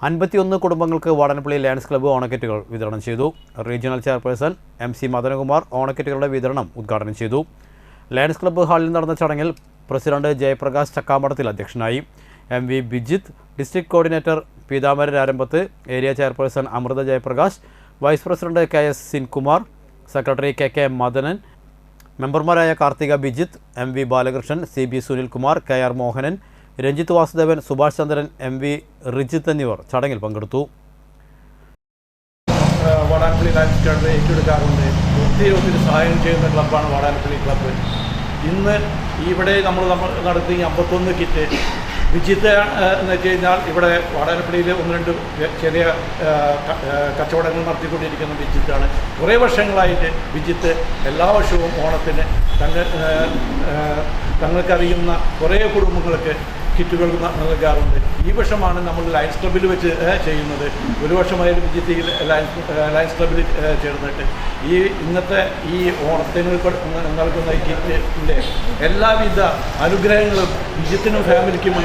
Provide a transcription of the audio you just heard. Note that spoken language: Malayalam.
51 കുടുംബങ്ങൾക്ക് വാടാനപ്പള്ളി ലയൺസ് ക്ലബ്ബ് ഓണക്കിറ്റുകൾ വിതരണം ചെയ്തു. റീജിയണൽ ചെയർപേഴ്സൺ MC മദനകുമാർ ഓണക്കിറ്റുകളുടെ വിതരണം ഉദ്ഘാടനം ചെയ്തു. ലയൺസ് ക്ലബ്ബ് ഹാളിൽ നടന്ന ചടങ്ങിൽ പ്രസിഡന്റ് ജയപ്രകാശ് ചക്കാമടത്തിൽ അധ്യക്ഷനായി. MV Bijith, district coordinator Peethambaran Arambhath, area chairperson Amritha Jayaprakash, vice president KS Sinkumar, secretary KK Madanan, മെമ്പർമാരായ Karthika Bijith, MV Balakrishnan, CB Sunilkumar, KR Mohanan, Ranjith Vasudevan, Subhash ചന്ദ്രൻ, MV റിജിത്ത് എന്നിവർ ചടങ്ങിൽ പങ്കെടുത്തു. വാടാനപ്പള്ളി ലയൺസ് ക്ലബ്ബ് ഏറ്റെടുക്കാറുണ്ട്. ഒത്തിരി സഹായം ചെയ്യുന്ന ക്ലബ്ബാണ് വാടാനപ്പള്ളി ക്ലബ്ബ്. ഇന്ന് ഇവിടെ നമ്മൾ നടത്തി 51 കിറ്റ്. വിജിത്ത് എന്ന് വെച്ച് കഴിഞ്ഞാൽ ഇവിടെ വാടാനപ്പള്ളിയിൽ 1-2 ചെറിയ കച്ചവടങ്ങൾ നടത്തിക്കൊണ്ടിരിക്കുന്ന വിജിത്താണ്. കുറേ വർഷങ്ങളായിട്ട് വിജിത്ത് എല്ലാ വർഷവും ഓണത്തിന് തങ്ങൾക്കറിയുന്ന കുറേ കുടുംബങ്ങൾക്ക് കിറ്റുകൾ നൽകാറുണ്ട്. ഈ വർഷമാണ് നമ്മൾ ലയൺസ് ക്ലബ്ബിൽ വെച്ച് ചെയ്യുന്നത്. ഒരു വർഷമായിട്ട് വിജിത്തിയിൽ ലയൺസ് ക്ലബ്ബിൽ ചേർന്നിട്ട് ഇന്നത്തെ ഈ ഓണത്തിന് നൽകുന്ന കിറ്റിൻ്റെ എല്ലാവിധ അനുഗ്രഹങ്ങളും വിജിത്തിനും ഫാമിലിക്കും